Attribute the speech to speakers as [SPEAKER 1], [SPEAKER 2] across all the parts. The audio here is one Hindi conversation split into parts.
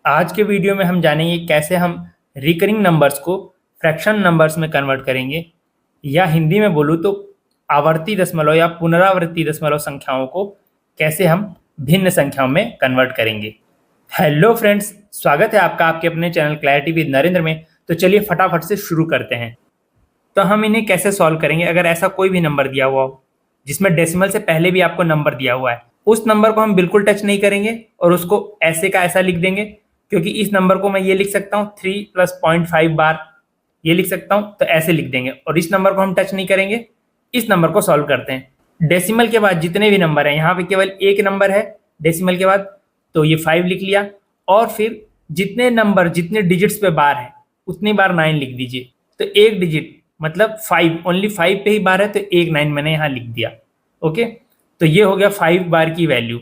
[SPEAKER 1] आज के वीडियो में हम जानेंगे कैसे हम रिकरिंग नंबर्स को फ्रैक्शन नंबर्स में कन्वर्ट करेंगे, या हिंदी में बोलूँ तो आवर्ती दशमलव या पुनरावर्ती दशमलव संख्याओं को कैसे हम भिन्न संख्याओं में कन्वर्ट करेंगे। हेलो फ्रेंड्स, स्वागत है आपका आपके अपने चैनल क्लैरिटी विद नरेंद्र में। तो चलिए फटाफट से शुरू करते हैं। तो हम इन्हें कैसे सॉल्व करेंगे। अगर ऐसा कोई भी नंबर दिया हुआ हो जिसमें डेसिमल से पहले भी आपको नंबर दिया हुआ है, उस नंबर को हम बिल्कुल टच नहीं करेंगे और उसको ऐसे का ऐसा लिख देंगे, क्योंकि इस नंबर को मैं ये लिख सकता हूँ 3 + 0.5 बार, ये लिख सकता हूँ, तो ऐसे लिख देंगे और इस नंबर को हम टच नहीं करेंगे। इस नंबर को सॉल्व करते हैं। डेसिमल के बाद जितने भी नंबर हैं, यहाँ पे केवल एक नंबर है डेसिमल के बाद, तो ये 5 लिख लिया। और फिर जितने नंबर जितने डिजिट्स पे बार है उतनी बार 9 लिख दीजिए। तो एक डिजिट मतलब 5, ओनली 5 पे ही बार है, तो एक 9 मैंने यहाँ लिख दिया। ओके, तो ये हो गया 5 बार की वैल्यू।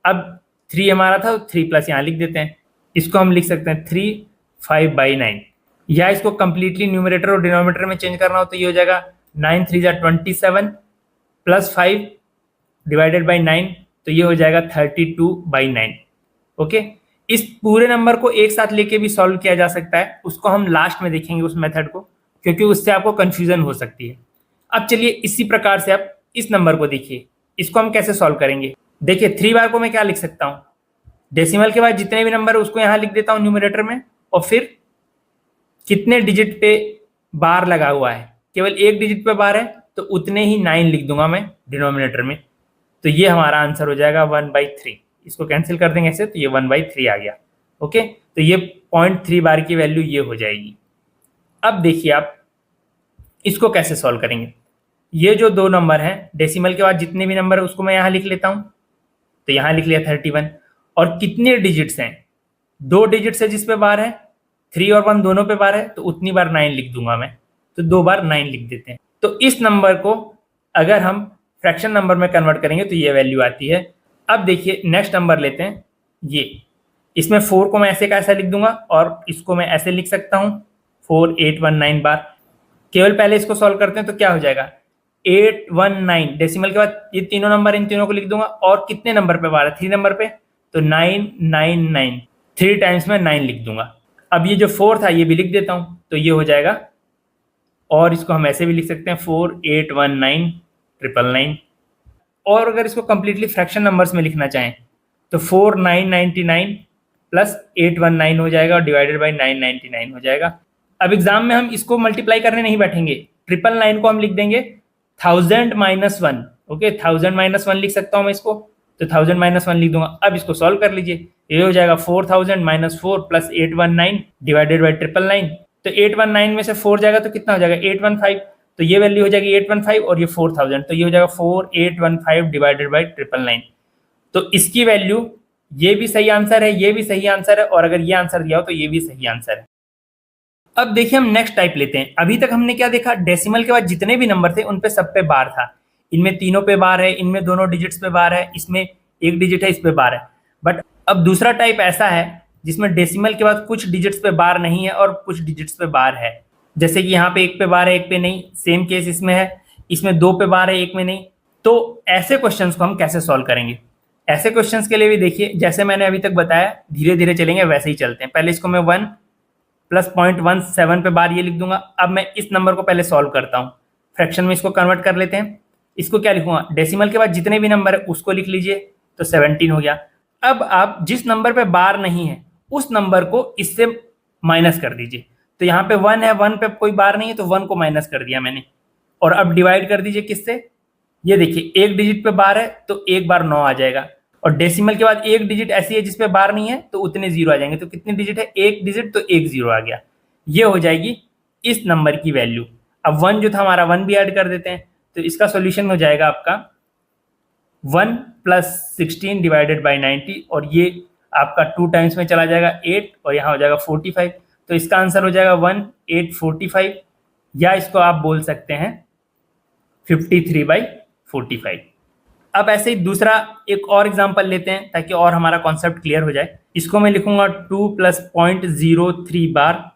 [SPEAKER 1] अब 3 हमारा था, तो 3+ यहाँ लिख देते हैं। इसको हम लिख सकते हैं 3 5/9, या इसको कंप्लीटली न्यूमरेटर और डिनोमिनेटर में चेंज करना हो तो ये हो जाएगा 9 3 27 + 5 डिवाइडेड बाई 9, तो ये हो जाएगा 32/9। ओके, इस पूरे नंबर को एक साथ लेके भी सॉल्व किया जा सकता है, उसको हम लास्ट में देखेंगे उस मेथड को, क्योंकि उससे आपको कंफ्यूजन हो सकती है। अब चलिए इसी प्रकार से आप इस नंबर को देखिए, इसको हम कैसे सॉल्व करेंगे। देखिए 3 बार को मैं क्या लिख सकता हूँ, डेसिमल के बाद जितने भी नंबर है उसको यहाँ लिख देता हूँ न्यूमरेटर में, और फिर कितने डिजिट पे बार लगा हुआ है, केवल एक डिजिट पे बार है, तो उतने ही 9 लिख दूंगा मैं डिनोमिनेटर में। तो ये हमारा आंसर हो जाएगा 1/3। इसको कैंसिल कर देंगे ऐसे, तो ये 1/3 आ गया। ओके, तो ये 0.3 बार की वैल्यू ये हो जाएगी। अब देखिए आप इसको कैसे सॉल्व करेंगे। ये जो दो नंबर हैं, डेसिमल के बाद जितने भी नंबर है उसको मैं यहाँ लिख लेता हूँ, तो यहाँ लिख लिया 31। और कितने डिजिट्स हैं, 2 डिजिट्स है जिस पे बार है, 3 और 1 दोनों पे बार है, तो उतनी बार 9 लिख दूंगा मैं, तो 2 बार 9 लिख देते हैं। तो इस नंबर को अगर हम फ्रैक्शन नंबर में कन्वर्ट करेंगे तो ये वैल्यू आती है। अब देखिए नेक्स्ट नंबर लेते हैं, ये इसमें 4 को मैं ऐसे का ऐसा लिख दूंगा और इसको मैं ऐसे लिख सकता हूँ 4819 बार। केवल पहले इसको सॉल्व करते हैं तो क्या हो जाएगा 819, डेसिमल के बाद ये तीनों नंबर, इन तीनों को लिख दूंगा, और कितने नंबर पे बार है 3 नंबर पे, तो 999, 3 टाइम्स में 9 लिख दूंगा। अब ये जो 4 था ये भी लिख देता हूँ, तो ये हो जाएगा, और इसको हम ऐसे भी लिख सकते हैं 4819 999। और अगर इसको कंप्लीटली फ्रैक्शन नंबर्स में लिखना चाहें तो 4999 + 819 हो जाएगा और डिवाइडेड बाई 999 हो जाएगा। अब एग्जाम में हम इसको मल्टीप्लाई करने नहीं बैठेंगे, 999 को हम लिख देंगे 1000 - 1। ओके, 1000 - 1 लिख सकता हूँ मैं इसको, तो 1000 - 1 लिख दूंगा। अब इसको सॉल्व कर लीजिए, ये हो जाएगा 4000 - 4 + 819 डिवाइडेड बाई 999। तो 819 में से 4 जाएगा तो कितना हो जाएगा 815, तो ये वैल्यू हो जाएगी 815 और ये 4000, तो ये हो जाएगा 4815 डिवाइडेड बाई 999। तो इसकी वैल्यू, ये भी सही आंसर है, ये भी सही आंसर है, और अगर ये आंसर दिया हो तो ये भी सही आंसर है। अब देखिए हम नेक्स्ट टाइप लेते हैं। अभी तक हमने क्या देखा, डेसिमल के बाद जितने भी नंबर थे उन पे सब पे बार था, इनमें तीनों पे बार है, इनमें दोनों डिजिट्स पे बार है, इसमें एक डिजिट है, इस पे बार है। बट अब दूसरा टाइप ऐसा है जिसमें डेसिमल के बाद कुछ डिजिट्स पे बार नहीं है और कुछ डिजिट्स पे बार है। जैसे कि यहाँ पे एक पे बार है, एक पे नहीं, सेम केस इसमें है, इसमें 2 पे बार है, एक में नहीं। तो ऐसे क्वेश्चंस को हम कैसे सॉल्व करेंगे। ऐसे क्वेश्चंस के लिए भी देखिए, जैसे मैंने अभी तक बताया, धीरे धीरे चलेंगे वैसे ही चलते हैं। पहले इसको मैं 1 + 0.17 पे बार ये लिख दूंगा। अब मैं इस नंबर को पहले सॉल्व करता हूँ, फ्रैक्शन में इसको कन्वर्ट कर लेते हैं। इसको क्या लिखूंगा, डेसिमल के बाद जितने भी नंबर है उसको लिख लीजिए, तो 17 हो गया। अब आप जिस नंबर पे बार नहीं है उस नंबर को इससे माइनस कर दीजिए। तो यहाँ पे 1 है, 1 पे कोई बार नहीं है, तो 1 को माइनस कर दिया मैंने। और अब डिवाइड कर दीजिए किससे, ये देखिए एक डिजिट पे बार है तो एक बार 9 आ जाएगा, और डेसिमल के बाद एक डिजिट ऐसी है जिसपे बार नहीं है तो उतने 0 आ जाएंगे। तो कितने डिजिट है, एक डिजिट, तो एक 0 आ गया। ये हो जाएगी इस नंबर की वैल्यू। अब 1 जो था हमारा, 1 भी ऐड कर देते हैं, तो इसका सॉल्यूशन हो जाएगा आपका 1 + 16 डिवाइडेड बाई 90, और ये आपका 2 टाइम्स में चला जाएगा 8, और यहाँ हो जाएगा 45। तो इसका आंसर हो जाएगा 1845, या इसको आप बोल सकते हैं 53/45। अब ऐसे ही दूसरा एक और एग्जांपल लेते हैं ताकि और हमारा कॉन्सेप्ट क्लियर हो जाए। इसको मैं लिखूंगा 2 + 0.03 बार।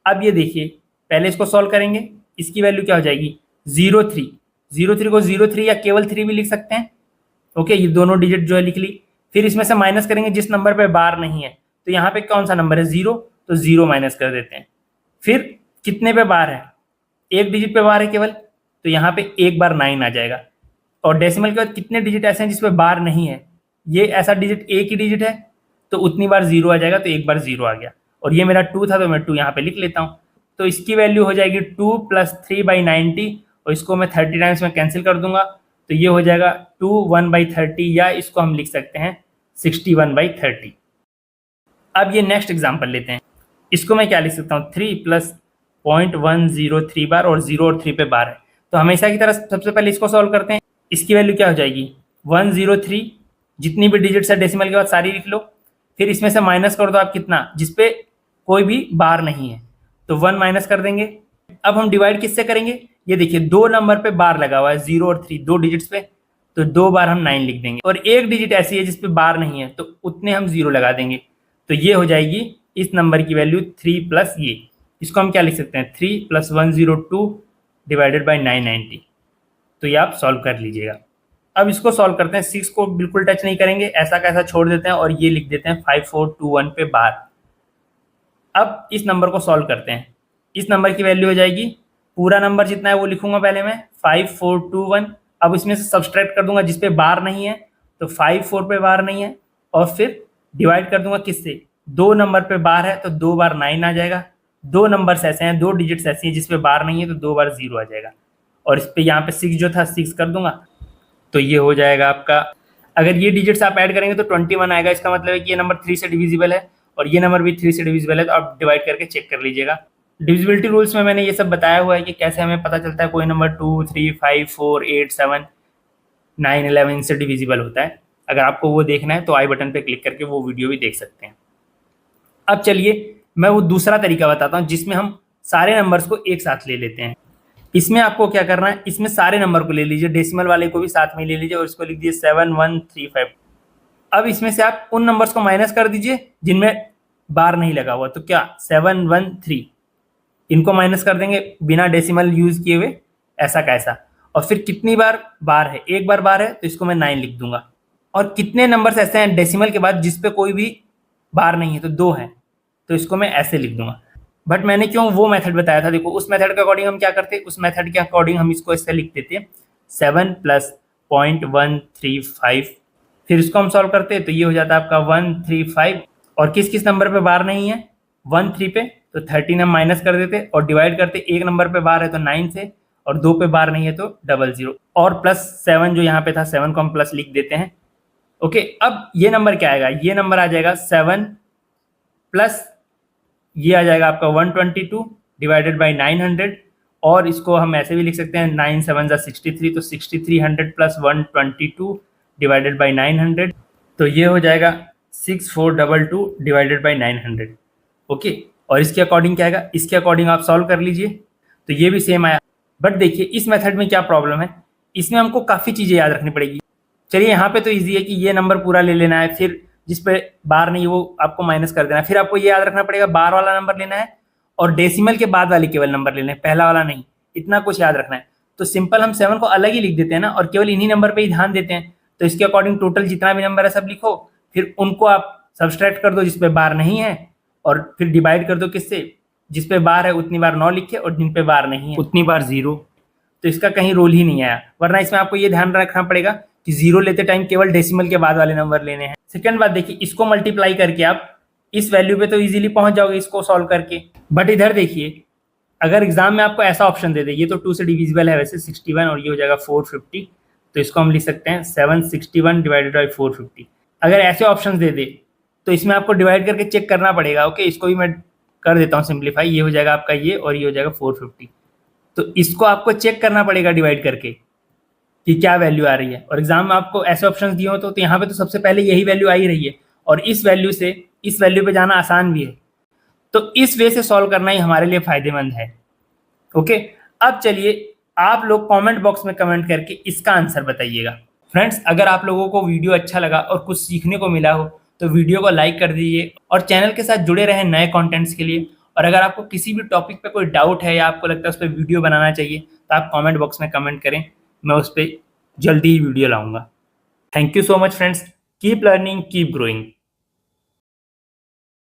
[SPEAKER 1] अब ये देखिए, पहले इसको सॉल्व करेंगे, इसकी वैल्यू क्या हो जाएगी 03। 03 को 03 या केवल 3 भी लिख सकते हैं। ओके, ये दोनों डिजिट जो है लिख ली। फिर इसमें से माइनस करेंगे जिस नंबर पे बार नहीं है, तो यहाँ पे कौन सा नंबर है, 0, तो 0 माइनस कर देते हैं। फिर कितने पे बार है, एक डिजिट पे बार है केवल, तो यहाँ पे एक बार 9 आ जाएगा। और डेसिमल के बाद कितने डिजिट ऐसे हैं जिसपे बार नहीं है, ये ऐसा डिजिट एक ही डिजिट है, तो उतनी बार 0 आ जाएगा, तो एक बार 0 आ गया। और ये मेरा 2 था, तो मैं 2 यहाँ पे लिख लेता हूँ। तो इसकी वैल्यू हो जाएगी 2 + 3/90, और इसको मैं 30 टाइम्स में कैंसिल कर दूंगा, तो ये हो जाएगा 2 1/30, या इसको हम लिख सकते हैं 61/30। अब ये नेक्स्ट एग्जाम्पल लेते हैं। इसको मैं क्या लिख सकता हूँ, 3 + 0.103 बार, और 0 और 3 पे बार है। तो हमेशा की तरह सबसे पहले इसको सॉल्व करते हैं। इसकी वैल्यू क्या हो जाएगी, 103, जितनी भी डिजिट्स है डेसिमल के बाद सारी लिख लो। फिर इसमें से माइनस कर दो आप कितना, जिसपे कोई भी बार नहीं है, तो 1 माइनस कर देंगे। अब हम डिवाइड किससे करेंगे, ये देखिए 2 नंबर पे बार लगा हुआ है, 0 और 3, 2 डिजिट्स पे, तो 2 बार हम 9 लिख देंगे। और एक डिजिट ऐसी है जिसपे बार नहीं है, तो उतने हम 0 लगा देंगे। तो ये हो जाएगी इस नंबर की वैल्यू 3 प्लस ये, इसको हम क्या लिख सकते हैं, 3 + 102 डिवाइडेड बाई 990। तो ये आप सॉल्व कर लीजिएगा। अब इसको सॉल्व करते हैं, 6 को बिल्कुल टच नहीं करेंगे, ऐसा कैसा छोड़ देते हैं, और ये लिख देते हैं 5421 पे बार। अब इस नंबर को सॉल्व करते हैं। इस नंबर की वैल्यू हो जाएगी, पूरा नंबर जितना है वो लिखूंगा पहले मैं, 5421। अब इसमें से सब्सट्रैक्ट कर दूंगा जिसपे बार नहीं है, तो 54 पे बार नहीं है, और फिर डिवाइड कर दूंगा किससे, 2 नंबर पे बार है, तो 2 बार 9 आ जाएगा। 2 नंबर्स ऐसे हैं, 2 डिजिट्स ऐसी हैं जिसपे बार नहीं है, तो 2 बार 0 आ जाएगा। और इस पे यहाँ पे 6 जो था 6 कर दूंगा, तो ये हो जाएगा आपका। अगर ये डिजिट्स आप ऐड करेंगे तो 21 आएगा, इसका मतलब है कि ये नंबर 3 से डिविजिबल है, और ये नंबर भी 3 से डिविजिबल है। तो आप डिवाइड करके चेक कर लीजिएगा। डिविजिबिलिटी रूल्स में मैंने ये सब बताया हुआ है कि कैसे हमें पता चलता है कोई नंबर 2, 3, 5, 4, 8, 7, 9, 11 से डिविजिबल होता है। अगर आपको वो देखना है तो आई बटन पे क्लिक करके वो वीडियो भी देख सकते हैं। अब चलिए मैं वो दूसरा तरीका बताता हूँ जिसमें हम सारे नंबर्स को एक साथ ले लेते हैं। इसमें आपको क्या करना है, इसमें सारे नंबर को ले लीजिए, डेसिमल वाले को भी साथ में ले लीजिए, और इसको लिख दीजिए 7135। अब इसमें से आप उन नंबर्स को माइनस कर दीजिए जिनमें बार नहीं लगा हुआ, तो क्या 713, इनको माइनस कर देंगे बिना डेसिमल यूज किए हुए, ऐसा कैसा। और फिर कितनी बार बार है, एक बार बार है, तो इसको मैं 9 लिख दूंगा। और कितने नंबर्स ऐसे हैं डेसिमल के बाद जिसपे कोई भी बार नहीं है, तो 2 है, तो इसको मैं ऐसे लिख दूंगा। बट मैंने क्यों वो मेथड बताया था, देखो उस मेथड के अकॉर्डिंग हम क्या करते, उस मेथड के अकॉर्डिंग हम इसको ऐसे लिख देते 7 + 0.135। फिर इसको हम सॉल्व करते हैं, तो ये हो जाता है आपका 135। और किस किस नंबर पे बार नहीं है, 1, 3 पे, तो 13 हम माइनस कर देते, और डिवाइड करते, एक नंबर पे बार है तो 9 से, और 2 पे बार नहीं है तो 00, और +7 जो यहाँ पे था, 7 को हम प्लस लिख देते हैं। ओके, अब ये नंबर क्या आएगा, ये नंबर आ जाएगा 7 प्लस ये आ जाएगा आपका 122 डिवाइडेड बाई 900, और इसको हम ऐसे भी लिख सकते हैं 9 7 63, तो 6300 + 122 डिवाइडेड बाई 900, तो ये हो जाएगा 6422 डिवाइडेड बाई 900। ओके, और इसके अकॉर्डिंग क्या आएगा, इसके अकॉर्डिंग आप सॉल्व कर लीजिए, तो ये भी सेम आया। बट देखिए इस मेथड में क्या प्रॉब्लम है, इसमें हमको काफ़ी चीज़ें याद रखनी पड़ेगी। चलिए यहाँ पे तो ईजी है कि ये नंबर पूरा ले लेना है, फिर जिस पे बार नहीं है वो आपको माइनस कर देना है। फिर आपको ये याद रखना पड़ेगा बार वाला नंबर लेना है, और डेसिमल के बाद वाले केवल नंबर लेने हैं, पहला वाला नहीं। इतना कुछ याद रखना है। तो सिंपल हम 7 को अलग ही लिख देते हैं ना, और केवल इन्हीं नंबर पे ही ध्यान देते हैं। तो इसके अकॉर्डिंग टोटल जितना भी नंबर है सब लिखो, फिर उनको आप सब्सट्रैक्ट कर दो जिसपे बार नहीं है, और फिर डिवाइड कर दो किससे, जिसपे बार है उतनी बार 9 लिखे, और जिन पे बार नहीं है उतनी बार 0। तो इसका कहीं रोल ही नहीं आया। वरना इसमें आपको ये ध्यान रखना पड़ेगा कि 0 लेते टाइम केवल डेसिमल के बाद वाले नंबर लेने हैं। सेकंड बात देखिए, इसको मल्टीप्लाई करके आप इस वैल्यू पे तो इजीली पहुंच जाओगे इसको सॉल्व करके। बट इधर देखिए, अगर एग्जाम में आपको ऐसा ऑप्शन दे दे, ये तो 2 से डिविजिबल है वैसे 61, और ये हो जाएगा 450, तो इसको हम लिख सकते हैं 761 डिवाइडेड बाई 450। अगर ऐसे ऑप्शन दे दे तो इसमें आपको डिवाइड करके चेक करना पड़ेगा। ओके, इसको भी मैं कर देता हूँ सिंप्लीफाई, ये हो जाएगा आपका ये, और ये हो जाएगा 450। तो इसको आपको चेक करना पड़ेगा डिवाइड करके कि क्या वैल्यू आ रही है। और एग्जाम में आपको ऐसे ऑप्शंस दिए हो तो यहाँ पे तो सबसे पहले यही वैल्यू आ ही रही है, और इस वैल्यू से इस वैल्यू पे जाना आसान भी है। तो इस वे से सॉल्व करना ही हमारे लिए फायदेमंद है। ओके, अब चलिए आप लोग कमेंट बॉक्स में कमेंट करके इसका आंसर बताइएगा। फ्रेंड्स, अगर आप लोगों को वीडियो अच्छा लगा और कुछ सीखने को मिला हो तो वीडियो को लाइक कर दीजिए, और चैनल के साथ जुड़े रहें नए कंटेंट्स के लिए। और अगर आपको किसी भी टॉपिक पे कोई डाउट है या आपको लगता है उस पर वीडियो बनाना चाहिए, तो आप कमेंट बॉक्स में कमेंट करें, मैं उस पर जल्दी ही वीडियो लाऊंगा। Thank you so much friends, keep learning, keep growing.